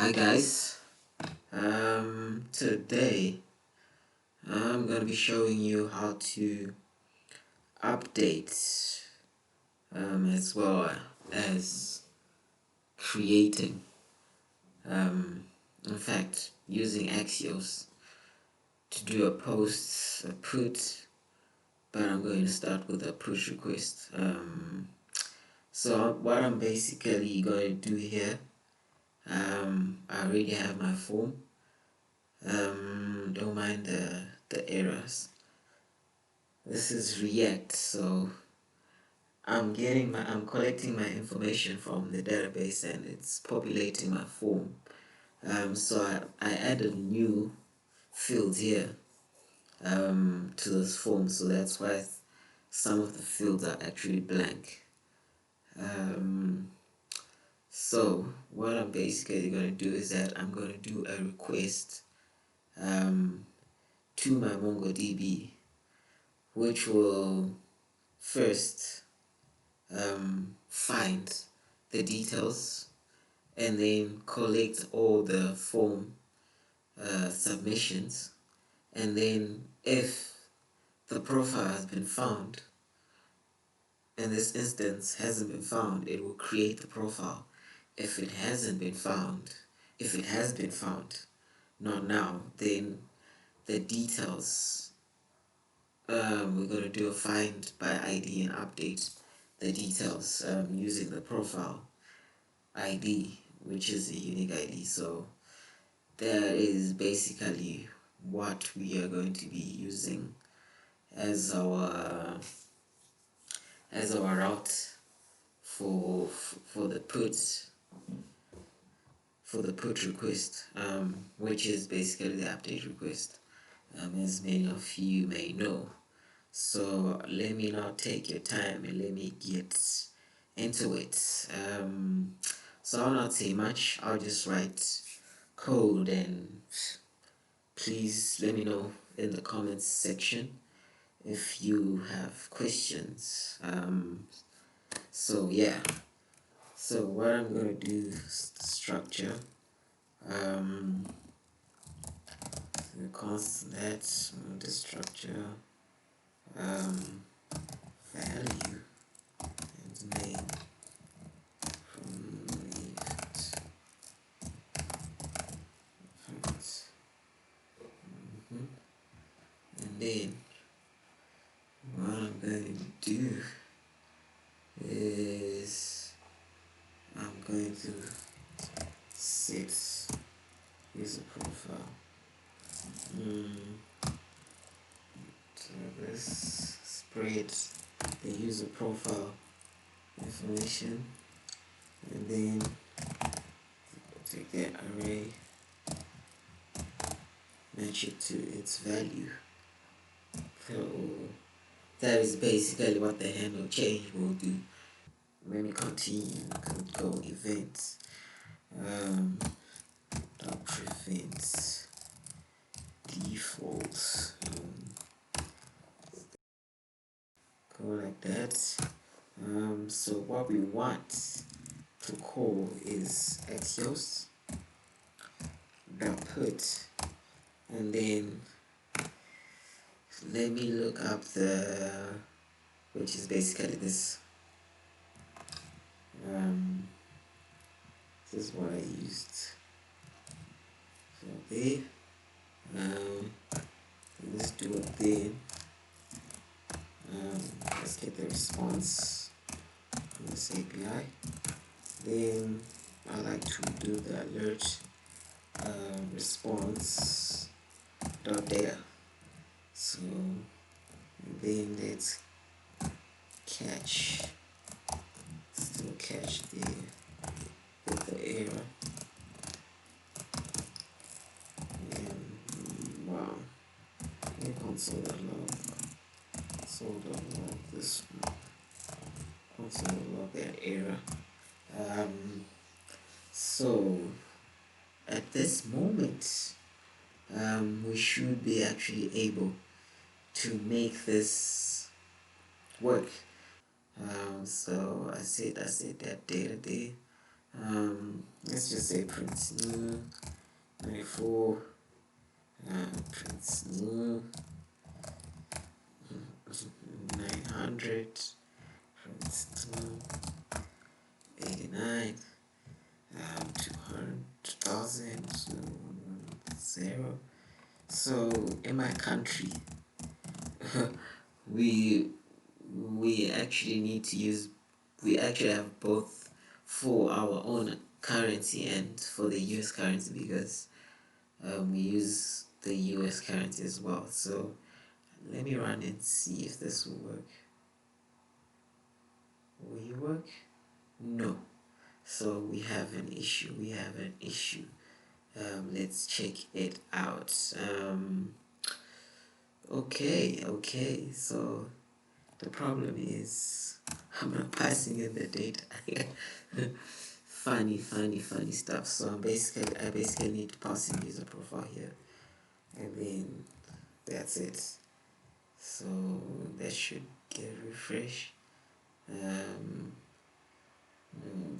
Hi guys, today I'm gonna be showing you how to update as well as creating in fact using axios to do a post, a put, but I'm going to start with a push request. So what I'm basically going to do here, I already have my form. Don't mind the errors. This is React, so I'm collecting my information from the database and it's populating my form. So I added new fields here to this form, so that's why some of the fields are actually blank. So what I'm basically going to do is that I'm going to do a request to my Mongo DB, which will first find the details and then collect all the form submissions, and then if the profile has been found, in this instance hasn't been found, it will create the profile. If it hasn't been found, if it has been found, not now, then the details, we're going to do a find by ID and update the details using the profile ID, which is a unique ID. So that is basically what we are going to be using as our route for the put request, which is basically the update request, as many of you may know. So let me not take your time and let me get into it. So I'll not say much. I'll just write code, and please let me know in the comments section if you have questions. So yeah, so what I'm gonna do is the structure, the constant that the structure, value and name from left, and then what I'm going to do is I'm going to set user profile. So this spread the user profile information, and then take the array, match it to its value. So that is basically what the handle change will do. Let me continue. Could go events, dot prevent defaults, go like that. So what we want to call is axios dot put, and then let me look up which is basically this. This is what I used for there. Let's do it there. Let's get the response from this API. Then I like to do the alert response dot data. So then let's catch, still catch the error, and wow, console.log this one, console.log that error. So at this moment, we should be actually able to make this work. So I said that data there. Let's just say print new 94, print new 900, print new 89, 200,000, 0. So in my country, we actually need to use, we actually have both for our own currency and for the US currency, because we use the US currency as well. So let me run and see if this will work. Will you work? No. So we have an issue. Let's check it out. Okay. So the problem is I'm not passing in the data. funny stuff. So I basically need to pass in user profile here, and then that's it. So that should get a refresh.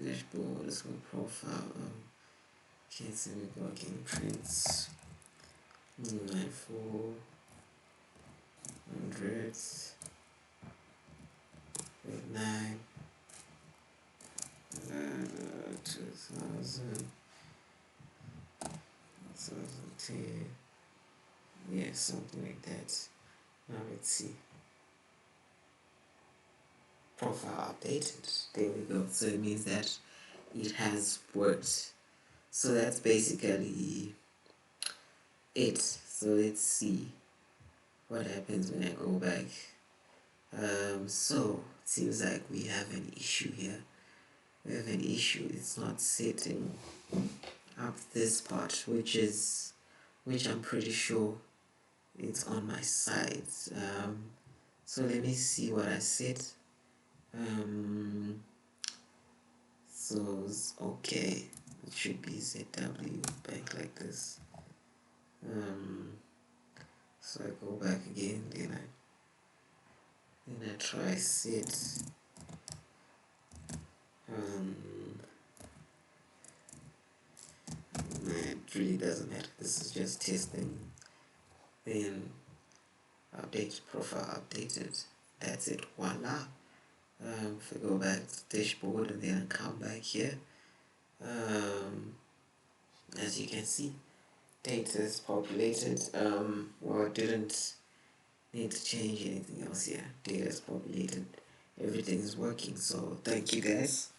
Dashboard, let's go profile. Can't see me go again. Prints 9400 9 2000 2010. Yeah, something like that. Now let's see. Profile updated. There we go. So it means that it has worked. So that's basically it. So let's see what happens when I go back. So it seems like we have an issue here. We have an issue. It's not setting up this part, which I'm pretty sure it's on my side. So let me see what I set. So it's okay. It should be ZW back like this. So I go back again, then I try set. It really doesn't matter. This is just testing. Then update profile updated. That's it. Voila. If I go back to the dashboard and then come back here, as you can see, data is populated. Well, I didn't need to change anything else here. Data is populated. Everything is working. So thank you guys.